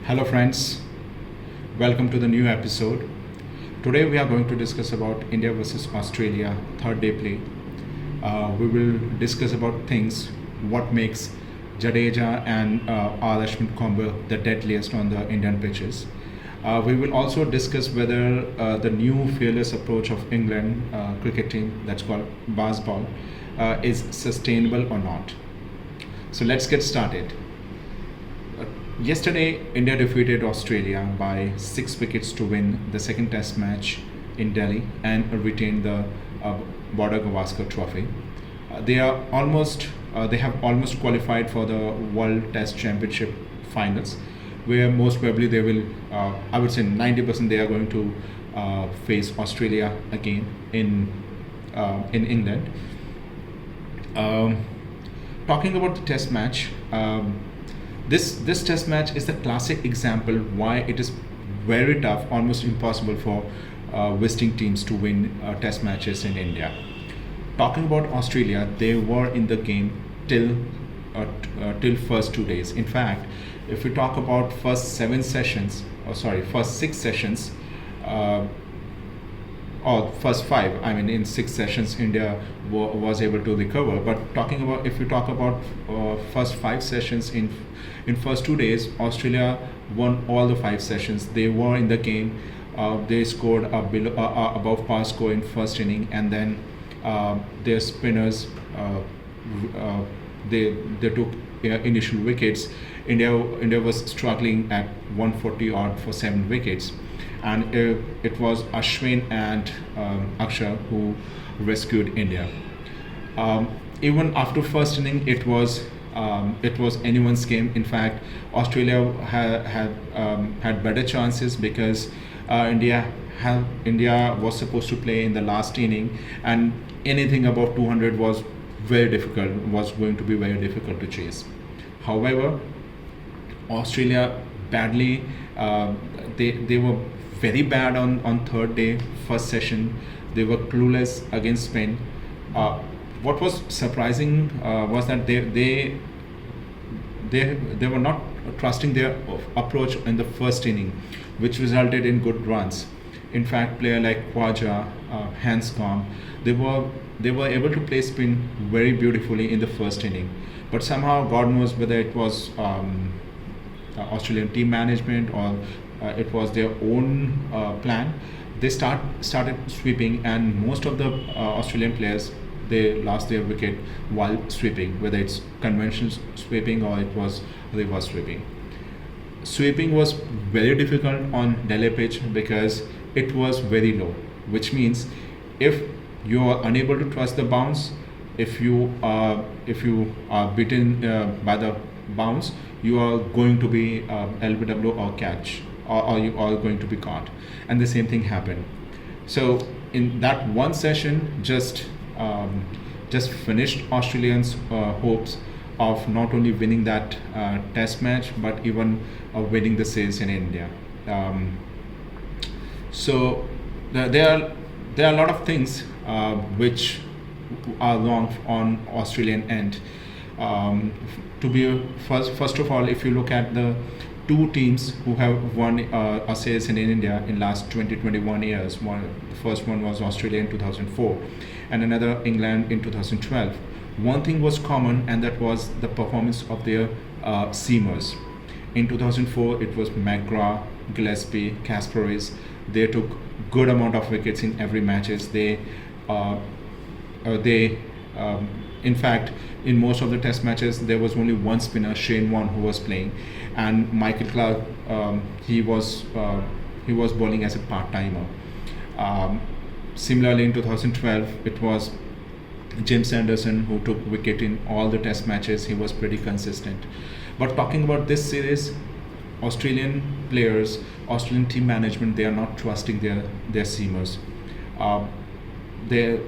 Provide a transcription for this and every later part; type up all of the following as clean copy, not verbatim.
Hello friends, welcome to the new episode. Today we are going to discuss about India versus Australia third day play. We will discuss about things what makes Jadeja and R. Ashwin combo the deadliest on the Indian pitches. We will also discuss whether the new fearless approach of England cricket team that's called Bazball is sustainable or not. So let's get started. Yesterday, India defeated Australia by 6 wickets to win the second Test match in Delhi and retain the Border Gavaskar Trophy. They have almost qualified for the World Test Championship finals, where most probably they will, I would say 90% they are going to face Australia again in England. Talking about the Test match. This test match is the classic example why it is very tough, almost impossible for visiting teams to win test matches in India. Talking about Australia, they were in the game till first 2 days. In fact, if we talk about first 6 sessions, uh, or first five, I mean in 6 sessions India was able to recover. But talking about, if we talk about first 5 sessions in first 2 days, Australia won all the 5 sessions. They were in the game. They scored above par score in first inning, and then their spinners they took initial wickets. India was struggling at 140 odd for 7 wickets, and it was Ashwin and Akshar who rescued India. Even after first inning, it was anyone's game. In fact, Australia had better chances because India was supposed to play in the last inning, and anything above 200 was going to be very difficult to chase. However, Australia badly, they were very bad on third day, first session. They were clueless against Spain. What was surprising was that they were not trusting their approach in the first inning, which resulted in good runs. In fact, player like Khwaja, Hanscom, they were able to play spin very beautifully in the first inning. But somehow, God knows whether it was Australian team management or it was their own plan. They started sweeping, and most of the Australian players, they lost their wicket while sweeping, whether it's conventional sweeping or it was reverse sweeping. Sweeping was very difficult on Delhi pitch because it was very low, which means if you are unable to trust the bounce, if you are beaten by the bounce, you are going to be LBW or catch, or you are going to be caught, and the same thing happened. So in that one session, just finished Australians' hopes of not only winning that test match but even winning the series in India. So there are a lot of things which are wrong on Australian end. To be first of all, if you look at the two teams who have won a series in India in last 21 years. The first one was Australia in 2004, and another England in 2012. One thing was common, and that was the performance of their seamers. In 2004, it was McGrath, Gillespie, Kasparis. They took good amount of wickets in every matches. In fact, in most of the test matches, there was only one spinner, Shane Warne, who was playing, and Michael Clarke, he was bowling as a part-timer. Similarly, in 2012, it was James Anderson who took wicket in all the test matches. He was pretty consistent. But talking about this series, Australian players, Australian team management, they are not trusting their seamers. Their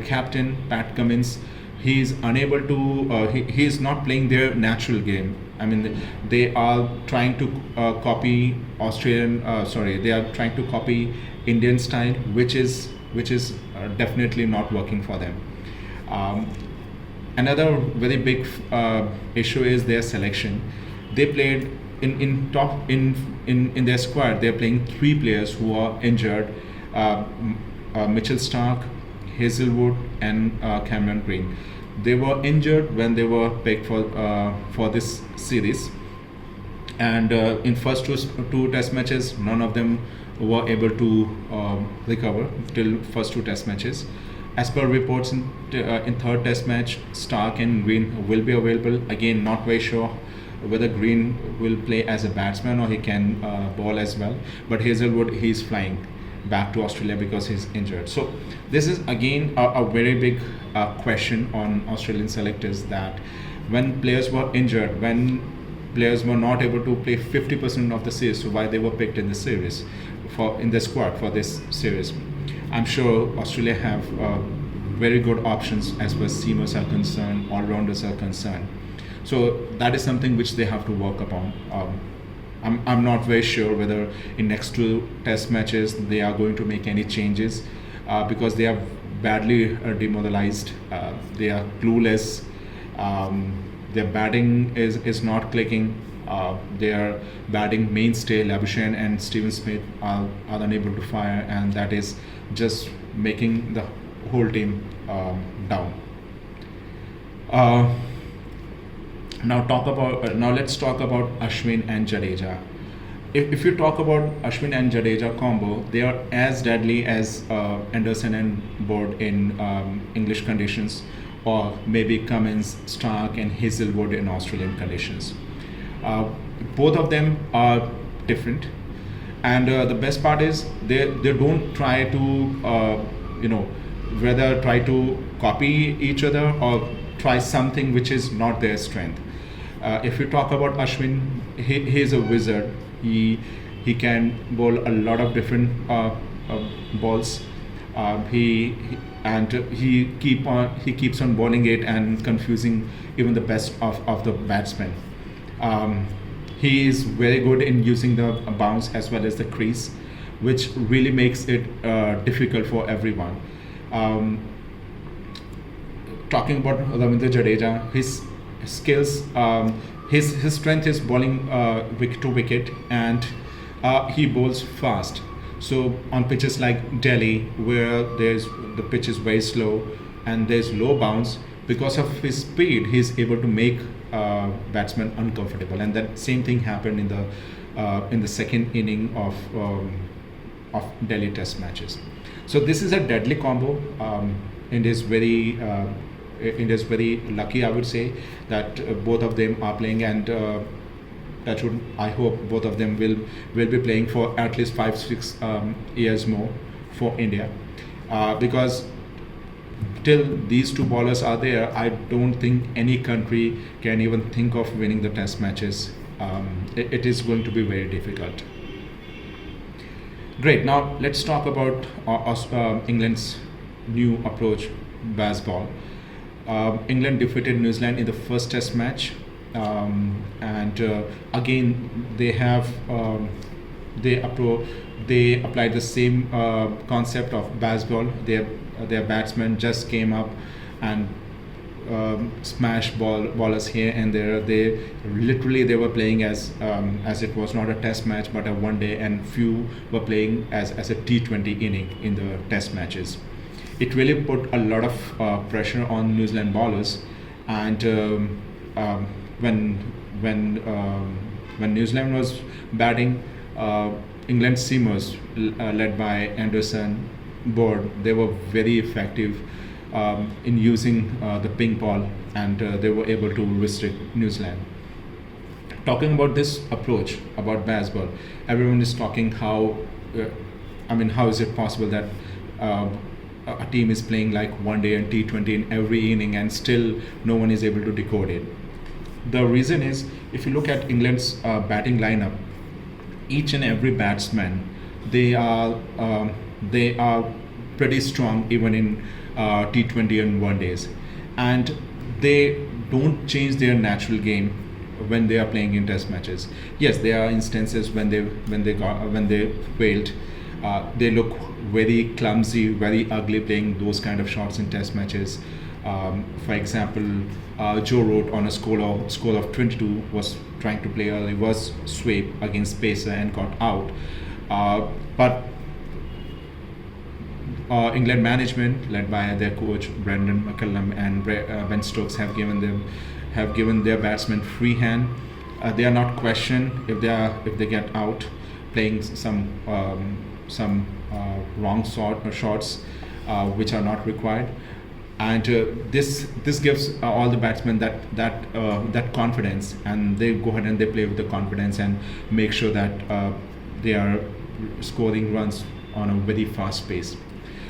captain, Pat Cummins, he is unable to. He is not playing their natural game. I mean, they are trying to copy They are trying to copy Indian style, which is definitely not working for them. Another very big issue is their selection. They played in top in their squad they're playing three players who are injured, Mitchell Stark, Hazelwood, and Cameron Green. They were injured when they were picked for this series, and in first two test matches none of them were able to recover till first two test matches. As per reports, in third test match Stark and Green will be available. Again, not very sure whether Green will play as a batsman or he can bowl as well, but Hazelwood, he's flying back to Australia because he's injured. So this is again a very big question on Australian selectors, that when players were injured, when players were not able to play 50% of the series, so why they were picked in the series for in the squad for this series. I'm sure Australia have very good options as far as seamers are concerned, all-rounders are concerned. So that is something which they have to work upon. I'm not very sure whether in next two test matches they are going to make any changes, because they are badly demoralized. They are clueless. Their batting is not clicking. Their batting mainstay Labuschagne and Steven Smith are unable to fire, and that is just making the whole team down. Now let's talk about Ashwin and Jadeja. If you talk about Ashwin and Jadeja combo, they are as deadly as Anderson and Board in English conditions, or maybe Cummins, Stark, and Hazelwood in Australian conditions. Both of them are different, and the best part is they don't try to whether try to copy each other or try something which is not their strength. If you talk about Ashwin, he is a wizard. He can bowl a lot of different balls. He keeps on bowling it and confusing even the best of the batsmen. He is very good in using the bounce as well as the crease, which really makes it difficult for everyone. Talking about Ravindra Jadeja, his skills, his strength is bowling wicket to wicket, and he bowls fast. So on pitches like Delhi, where the pitch is very slow and there's low bounce, because of his speed, he's able to make batsmen uncomfortable. And that same thing happened in the second inning of Delhi Test matches. So this is a deadly combo. It is very lucky, I would say, that both of them are playing, and I hope both of them will be playing for at least 5-6 years more for India, because till these two bowlers are there, I don't think any country can even think of winning the test matches. It is going to be very difficult. Great. Now let's talk about England's new approach, baseball. England defeated New Zealand in the first test match, and again they have they applied the same concept of baseball. Their batsmen just came up and smashed ballers here and there. They were playing as it was not a test match but a one day, and few were playing as a T20 inning in the test matches. It really put a lot of pressure on New Zealand bowlers, and when New Zealand was batting, England seamers led by Anderson, Board, they were very effective in using the pink ball, and they were able to restrict New Zealand. Talking about this approach about baseball, everyone is talking how is it possible that a team is playing like one day and T20 in every inning and still no one is able to decode it. The reason is, if you look at England's batting lineup, each and every batsman, they are pretty strong even in T20 and one days, and they don't change their natural game when they are playing in test matches. Yes, there are instances when they failed. They look very clumsy, very ugly playing those kind of shots in test matches. For example, Joe Root on a score of 22 was trying to play a reverse sweep against Pacer and got out. But England management, led by their coach Brendan McCullum and Ben Stokes, have given their batsmen free hand. They are not questioned if they get out playing some wrong shots which are not required, and this gives all the batsmen that confidence, and they go ahead and they play with the confidence and make sure that they are scoring runs on a very fast pace.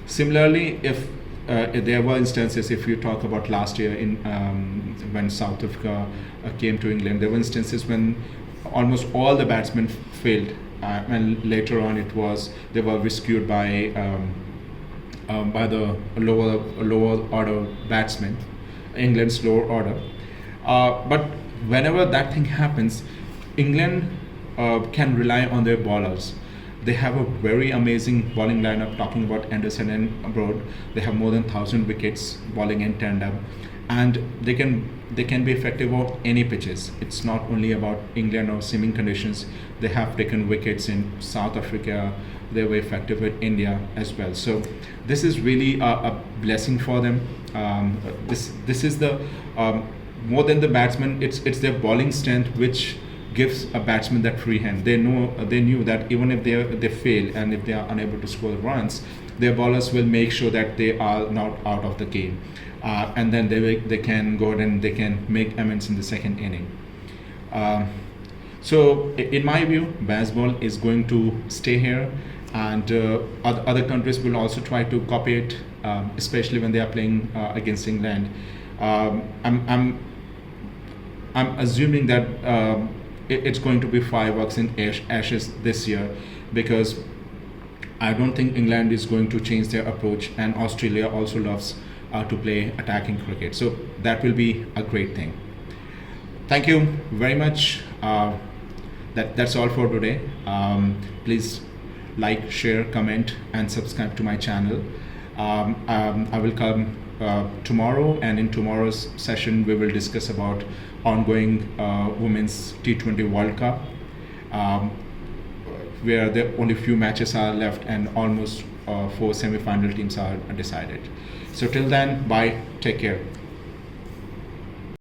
Similarly, if there were instances, if you talk about last year when South Africa came to England, there were instances when almost all the batsmen failed, and later on they were rescued by the lower order batsmen, England's lower order. But whenever that thing happens, England can rely on their bowlers. They have a very amazing bowling lineup. Talking about Anderson and Broad, they have more than 1,000 wickets bowling in tandem, and they can be effective on any pitches. It's not only about England or seaming conditions. They have taken wickets in South Africa. They were effective with India as well. So this is really a blessing for them. This is the more than the batsman. It's their bowling strength which gives a batsman that free hand. They knew that even if they fail and if they are unable to score runs, their bowlers will make sure that they are not out of the game, and then they can go ahead and they can make amends in the second inning. So in my view, Bazball is going to stay here, and other countries will also try to copy it, especially when they are playing against England. I'm assuming that it's going to be fireworks in Ashes this year, because I don't think England is going to change their approach, and Australia also loves to play attacking cricket. So that will be a great thing. Thank you very much. That's all for today. Please like, share, comment, and subscribe to my channel. I will come tomorrow, and in tomorrow's session we will discuss about ongoing Women's T20 World Cup, where the only few matches are left and almost 4 semi-final teams are decided. So till then, bye, take care.